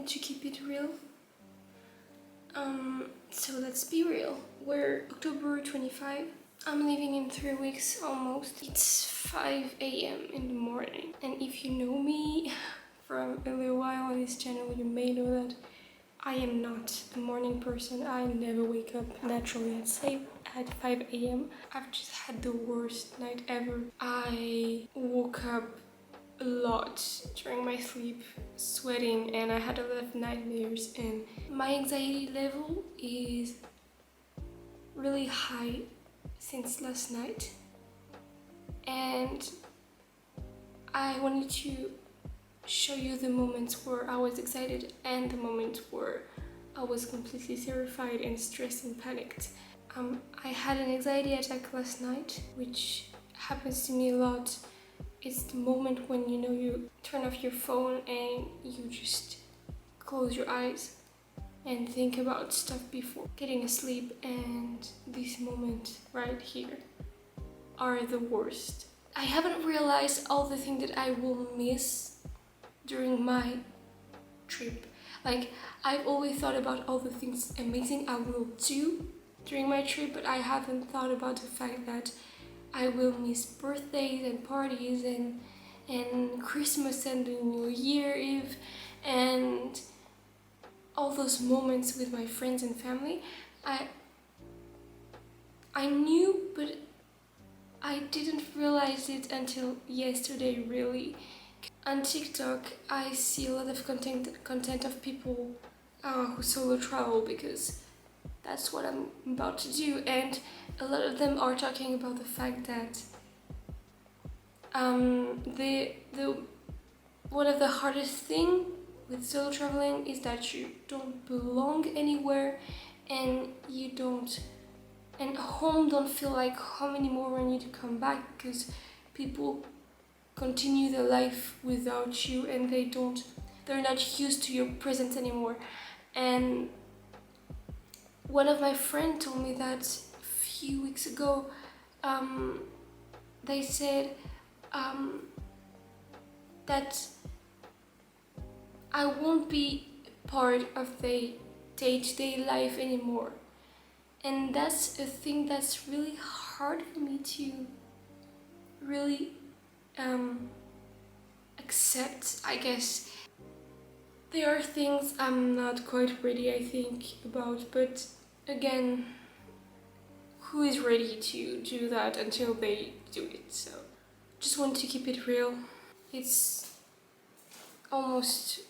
want to keep it real. So let's be real. We're October 25. I'm leaving in 3 weeks almost. It's 5 a.m. in the morning. And if you know me from a little while on this channel, you may know that I am not a morning person. I never wake up naturally at 5 a.m. I've just had the worst night ever. I woke up a lot during my sleep, sweating, and I had a lot of nightmares, and my anxiety level is really high since last night, and I wanted to show you the moments where I was excited and the moments where I was completely terrified and stressed and panicked. I had an anxiety attack last night, which happens to me a lot. It's the moment when you turn off your phone and you just close your eyes and think about stuff before getting asleep, and this moment right here are the worst. I haven't realized all the things that I will miss during my trip. Like, I've always thought about all the things amazing I will do during my trip, but I haven't thought about the fact that I will miss birthdays and parties and Christmas and the New Year Eve and all those moments with my friends and family. I knew, but I didn't realize it until yesterday, really. On TikTok, I see a lot of content of people who solo travel, because that's what I'm about to do, and a lot of them are talking about the fact that one of the hardest thing with solo traveling is that you don't belong anywhere, and home don't feel like home anymore when you need to come back, because people continue their life without you, and they're not used to your presence anymore. And one of my friends told me that a few weeks ago. They said that I won't be part of their day-to-day life anymore, and that's a thing that's really hard for me to really accept, I guess. There are things I'm not quite ready, I think, about, but again, who is ready to do that until they do it? So just want to keep it real. It's almost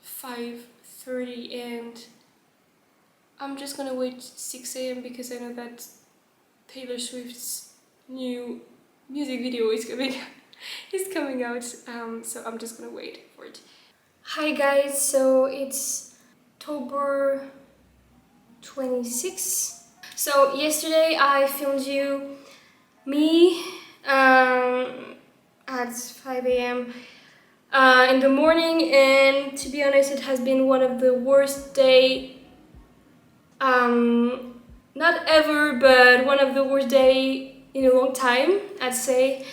5:30 and I'm just gonna wait 6 a.m. because I know that Taylor Swift's new music video is coming out, so I'm just gonna wait for it. Hi guys, so it's October 26th. So yesterday I filmed me at 5 a.m. In the morning, and to be honest, it has been one of the worst day, not ever, but one of the worst day in a long time, I'd say.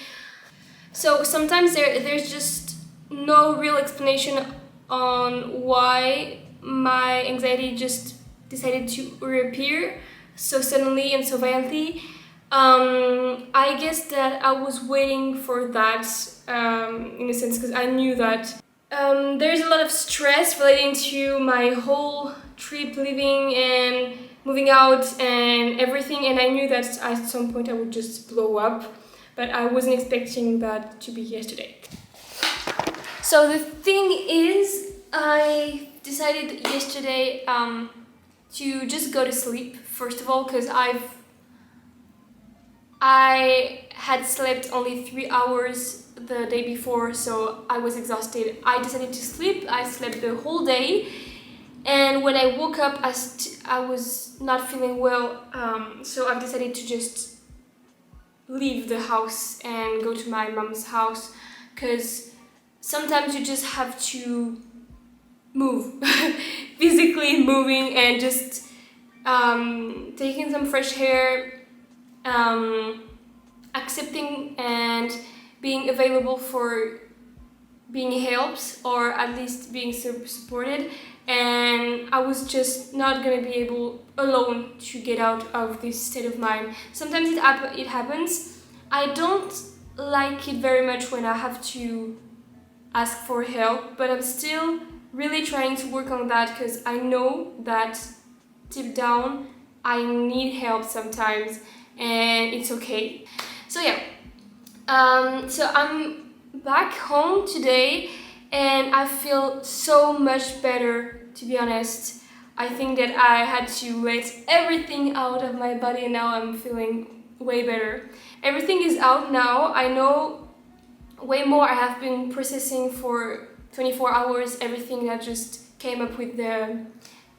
So sometimes there's just no real explanation on why my anxiety just decided to reappear so suddenly and so violently. I guess that I was waiting for that, in a sense, because I knew that there's a lot of stress relating to my whole trip, living and moving out and everything, and I knew that at some point I would just blow up, but I wasn't expecting that to be yesterday. So the thing is, I decided yesterday to just go to sleep, first of all, because I had slept only 3 hours the day before, so I was exhausted. I decided to sleep. I slept the whole day, and when I woke up, I was not feeling well, so I've decided to just leave the house and go to my mom's house, because sometimes you just have to move, physically moving and just taking some fresh air, accepting and being available for being helped or at least being supported, and I was just not gonna be able alone to get out of this state of mind. Sometimes it happens. I don't like it very much when I have to ask for help, but I'm still really trying to work on that because I know that deep down I need help sometimes, and it's okay. So yeah, so I'm back home today and I feel so much better, to be honest. I think that I had to let everything out of my body and now I'm feeling way better. Everything is out now. I know way more. I have been processing for 24 hours everything that just came up with the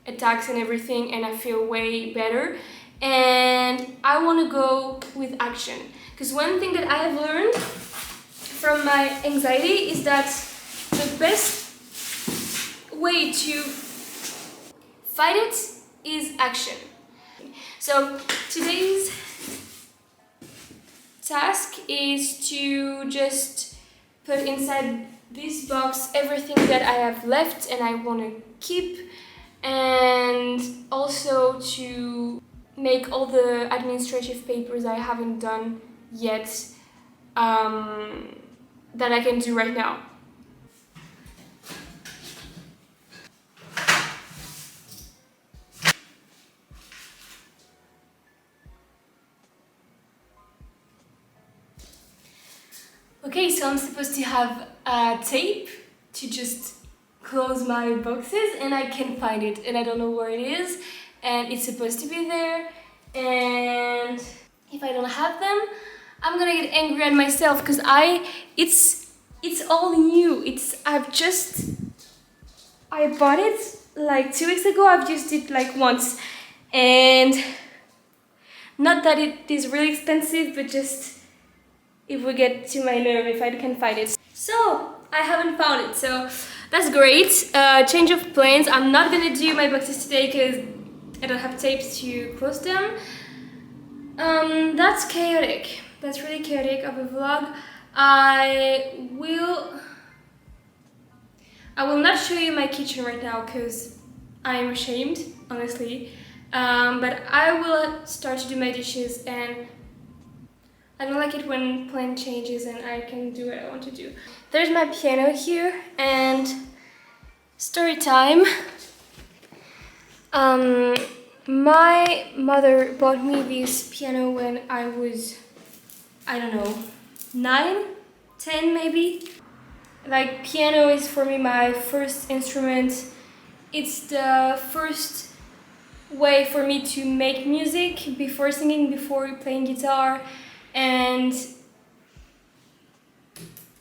attacks and everything, and I feel way better. And I want to go with action. Because one thing that I have learned from my anxiety is that the best way to fight it is action. So today's task is to just put inside this box everything that I have left and I want to keep, and also to make all the administrative papers I haven't done yet that I can do right now. Okay, so I'm supposed to have tape to just close my boxes and I can't find it and I don't know where it is, and it's supposed to be there, and if I don't have them I'm gonna get angry at myself because it's all new. I bought it like 2 weeks ago. I've used it like once, and not that it is really expensive, but just it would get to my nerve if I can't find it. So I haven't found it, so that's great. Change of plans. I'm not gonna do my boxes today because I don't have tapes to close them. That's chaotic. That's really chaotic of a vlog. I will not show you my kitchen right now because I'm ashamed, honestly. But I will start to do my dishes, and I don't like it when plan changes and I can do what I want to do. There's my piano here, and story time. My mother bought me this piano when I was, I don't know, 9, 10 maybe. Like, piano is for me my first instrument. It's the first way for me to make music before singing, before playing guitar, and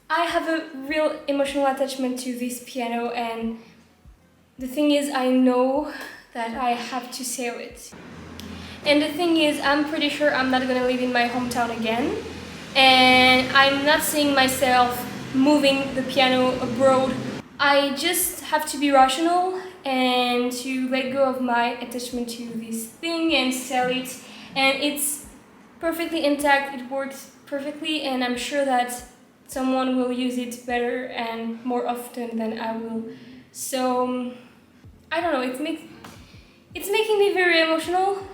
I have a real emotional attachment to this piano, and the thing is I know that I have to sell it. And the thing is, I'm pretty sure I'm not gonna live in my hometown again, and I'm not seeing myself moving the piano abroad. I just have to be rational and to let go of my attachment to this thing and sell it, and it's perfectly intact, it works perfectly, and I'm sure that someone will use it better and more often than I will. So I don't know, it's making me very emotional.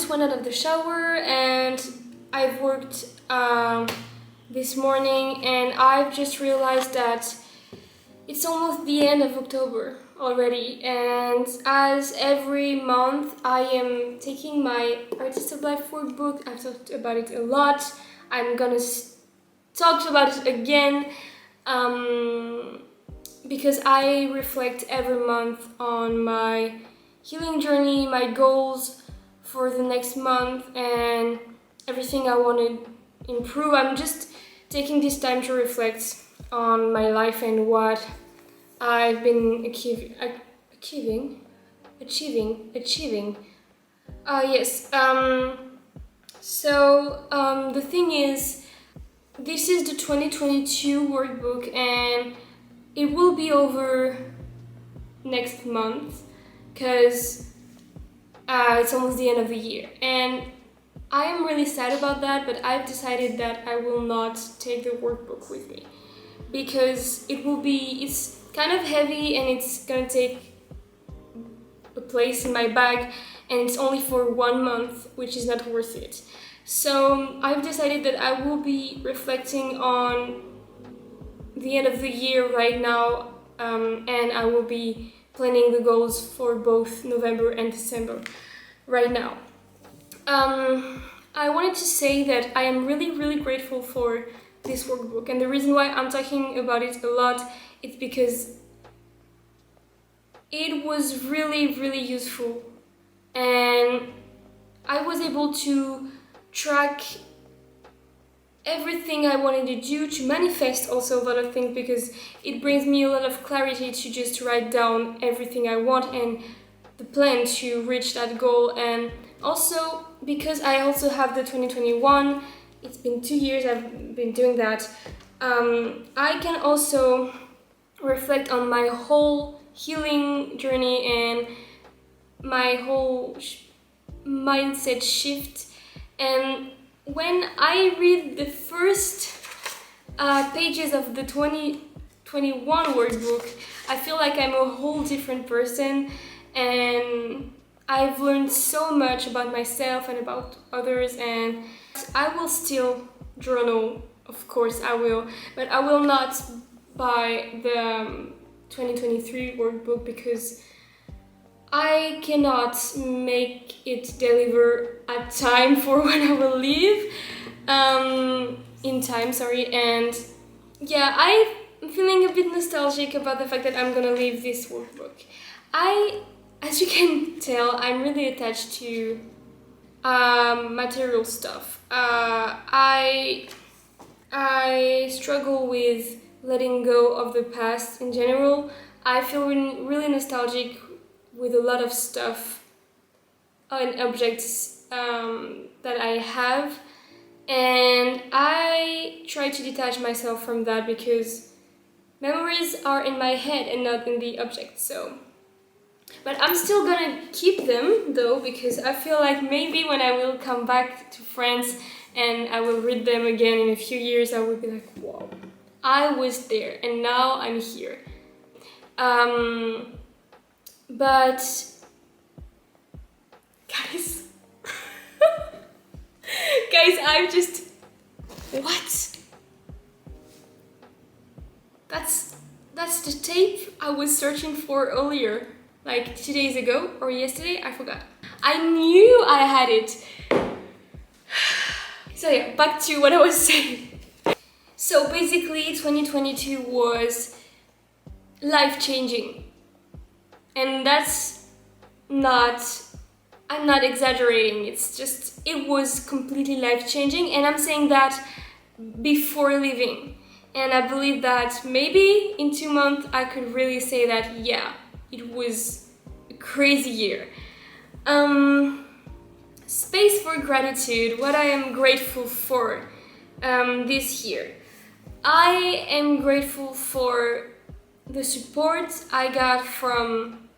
just went out of the shower and I've worked this morning, and I've just realized that it's almost the end of October already, and as every month I am taking my Artist of Life workbook. I've talked about it a lot. I'm gonna talk about it again because I reflect every month on my healing journey, my goals for the next month, and everything I want to improve. I'm just taking this time to reflect on my life and what I've been achieving. Yes. The thing is, this is the 2022 workbook, and it will be over next month because it's almost the end of the year, and I am really sad about that, but I've decided that I will not take the workbook with me because it's kind of heavy and it's gonna take a place in my bag, and it's only for 1 month, which is not worth it. So I've decided that I will be reflecting on the end of the year right now, and I will be planning the goals for both November and December right now. I wanted to say that I am really, really grateful for this workbook, and the reason why I'm talking about it a lot is because it was really, really useful, and I was able to track everything I wanted to do, to manifest also a lot of things, because it brings me a lot of clarity to just write down everything I want and the plan to reach that goal. And also because I also have the 2021, it's been 2 years I've been doing that, I can also reflect on my whole healing journey and my whole mindset shift. And when I read the first pages of the 2021 workbook, I feel like I'm a whole different person, and I've learned so much about myself and about others. And I will still journal, of course I will, but I will not buy the 2023 workbook because I cannot make it deliver at time for when I will leave, in time, sorry. And yeah, I'm feeling a bit nostalgic about the fact that I'm gonna leave this workbook. As you can tell, I'm really attached to material stuff. I struggle with letting go of the past in general. I feel really nostalgic with a lot of stuff and objects that I have, and I try to detach myself from that because memories are in my head and not in the object. But I'm still gonna keep them though, because I feel like maybe when I will come back to France and I will read them again in a few years, I will be like, wow, I was there and now I'm here. But guys, I've just, what? That's the tape I was searching for earlier, like 2 days ago or yesterday, I forgot. I knew I had it. So yeah, back to what I was saying. So basically 2022 was life-changing. And I'm not exaggerating, it was completely life-changing, and I'm saying that before leaving. And I believe that maybe in 2 months I could really say that, yeah, it was a crazy year. Space for gratitude, what I am grateful for this year. I am grateful for the support I got from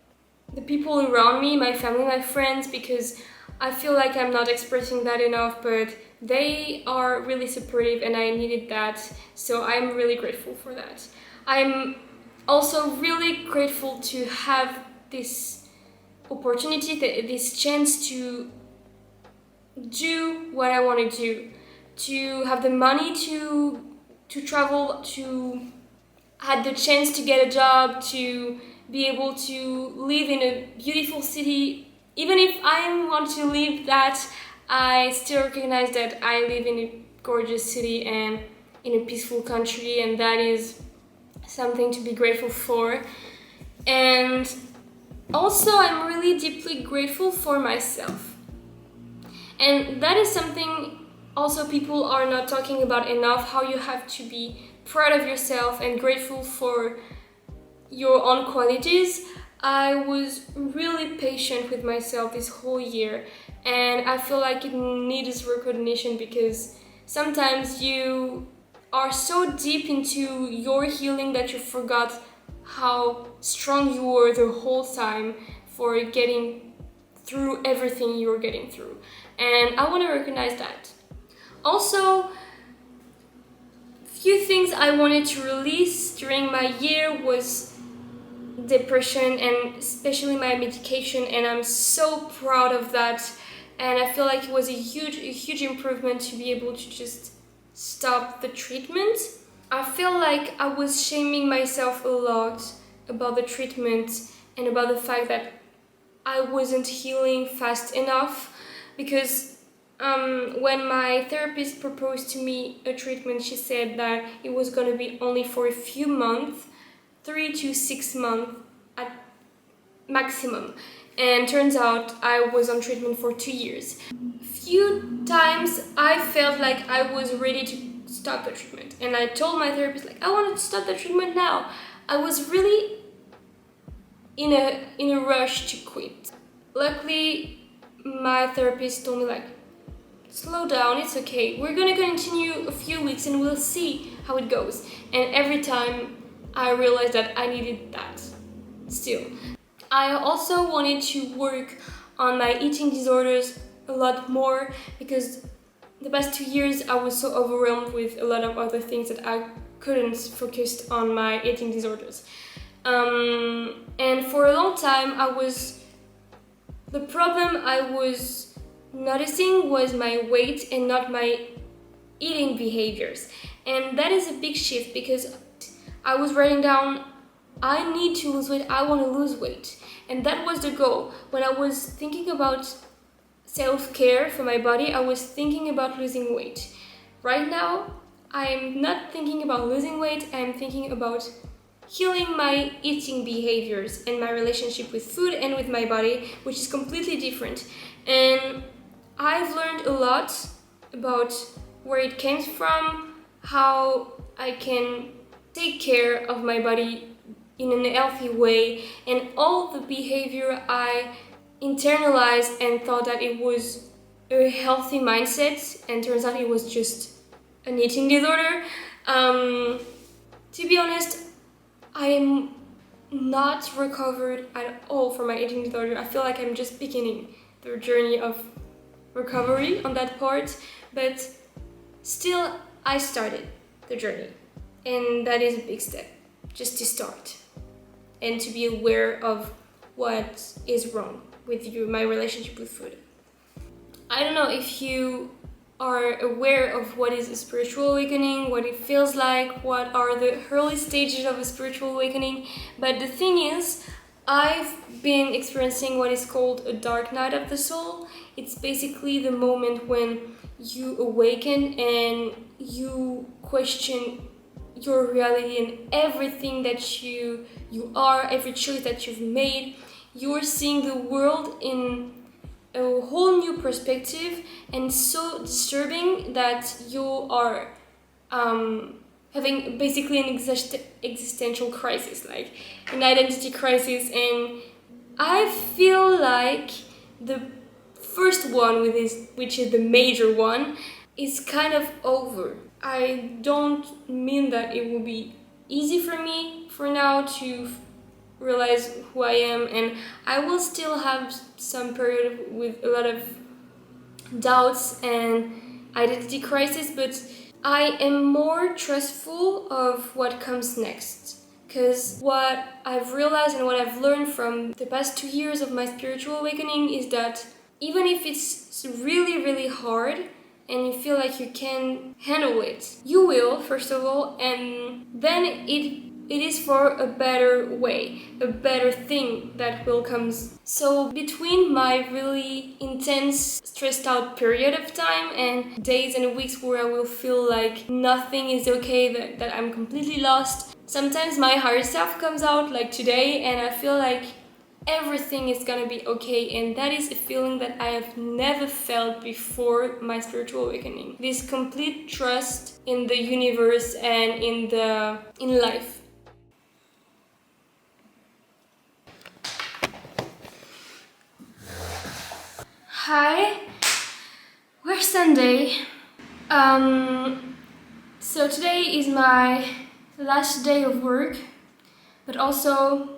the people around me, my family, my friends, because I feel like I'm not expressing that enough, but they are really supportive and I needed that, so I'm really grateful for that. I'm also really grateful to have this opportunity, this chance to do what I want to have the money to travel, to had the chance to get a job, to be able to live in a beautiful city. Even if I want to leave that, I still recognize that I live in a gorgeous city and in a peaceful country, and that is something to be grateful for. And also, I'm really deeply grateful for myself. And that is something also people are not talking about enough, how you have to be proud of yourself and grateful for your own qualities. I was really patient with myself this whole year, and I feel like it needs recognition because sometimes you are so deep into your healing that you forgot how strong you were the whole time for getting through everything you were getting through. And I want to recognize that. Also, few things I wanted to release during my year was depression and especially my medication, and I'm so proud of that. And I feel like it was a huge improvement to be able to just stop the treatment. I feel like I was shaming myself a lot about the treatment and about the fact that I wasn't healing fast enough because when my therapist proposed to me a treatment, she said that it was going to be only for a few months, 3 to 6 months at maximum. And turns out I was on treatment for 2 years. Few times I felt like I was ready to stop the treatment, and I told my therapist like I wanted to stop the treatment now. I was really in a rush to quit. Luckily, my therapist told me like, slow down, it's okay. We're gonna continue a few weeks and we'll see how it goes. And every time I realized that I needed that still. I also wanted to work on my eating disorders a lot more because the past 2 years I was so overwhelmed with a lot of other things that I couldn't focus on my eating disorders. And for a long time the problem I was noticing was my weight and not my eating behaviors. And that is a big shift because I was writing down, I need to lose weight, I want to lose weight. And that was the goal. When I was thinking about self-care for my body, I was thinking about losing weight. Right now, I'm not thinking about losing weight, I'm thinking about healing my eating behaviors and my relationship with food and with my body, which is completely different. And I've learned a lot about where it came from, how I can take care of my body in a healthy way, and all the behavior I internalized and thought that it was a healthy mindset, and turns out it was just an eating disorder. To be honest, I am not recovered at all from my eating disorder. I feel like I'm just beginning the journey of recovery on that part, but still I started the journey, and that is a big step, just to start and to be aware of what is wrong with my relationship with food. I don't know if you are aware of what is a spiritual awakening, what it feels like, what are the early stages of a spiritual awakening, but the thing is, I've been experiencing what is called a dark night of the soul. It's basically the moment when you awaken and you question your reality and everything that you are, every choice that you've made. You're seeing the world in a whole new perspective, and so disturbing that you are having basically an existential crisis, like an identity crisis. And I feel like the first one, which is the major one, is kind of over. I don't mean that it will be easy for me for now to realize who I am, and I will still have some period with a lot of doubts and identity crisis, but I am more trustful of what comes next. Because what I've realized and what I've learned from the past 2 years of my spiritual awakening is that even if it's really, really hard and you feel like you can handle it, you will, first of all, and then it is for a better way, a better thing that will come. So between my really intense, stressed out period of time and days and weeks where I will feel like nothing is okay, that I'm completely lost, sometimes my higher self comes out, like today, and I feel like everything is gonna be okay, and that is a feeling that I have never felt before my spiritual awakening. This complete trust in the universe and in life. Hi, we're Sunday. So today is my last day of work, but also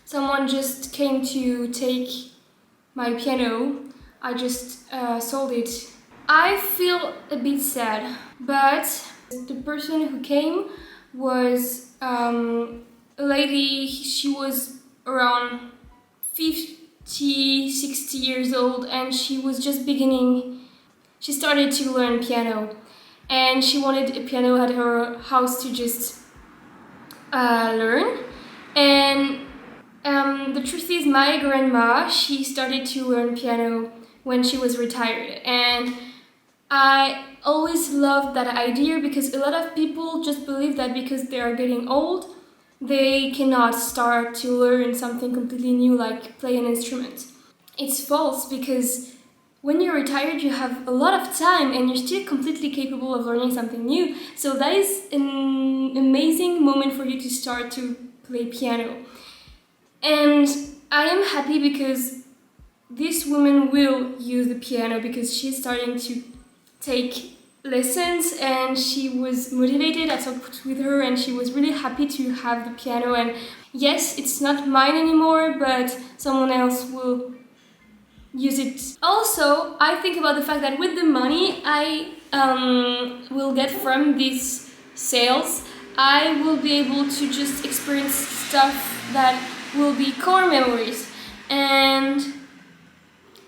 someone just came to take my piano. I just sold it. I feel a bit sad, but the person who came was a lady. She was around 50, 60 years old, and she was just beginning. She started to learn piano, and she wanted a piano at her house to just learn. And the truth is, my grandma, she started to learn piano when she was retired, and I always loved that idea, because a lot of people just believe that because they are getting old, they cannot start to learn something completely new, like play an instrument. It's false, because when you're retired, you have a lot of time and you're still completely capable of learning something new. So that is an amazing moment for you to start to play piano. And I am happy because this woman will use the piano, because she's starting to take lessons and she was motivated. I talked with her and she was really happy to have the piano. And yes, it's not mine anymore, but someone else will use it. Also, I think about the fact that with the money I will get from these sales, I will be able to just experience stuff that will be core memories. And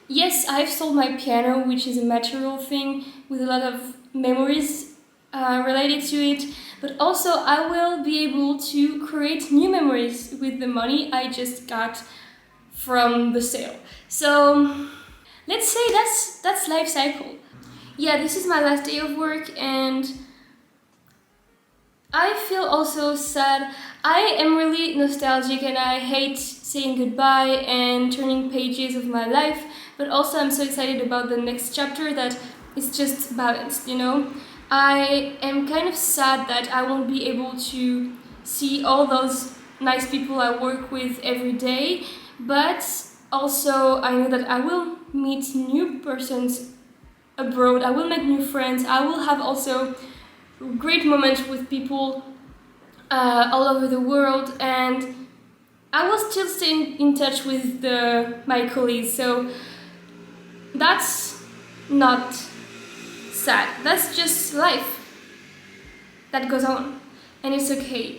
yes, I've sold my piano, which is a material thing with a lot of memories related to it, but also I will be able to create new memories with the money I just got from the sale. So let's say that's life cycle. Yeah, this is my last day of work, and I feel also sad. I am really nostalgic and I hate saying goodbye and turning pages of my life, but also I'm so excited about the next chapter that is just balanced, you know? I am kind of sad that I won't be able to see all those nice people I work with every day, but also I know that I will meet new persons abroad, I will make new friends, I will have also great moments with people all over the world, and I will still stay in touch with my colleagues. So that's not sad, that's just life that goes on, and it's okay.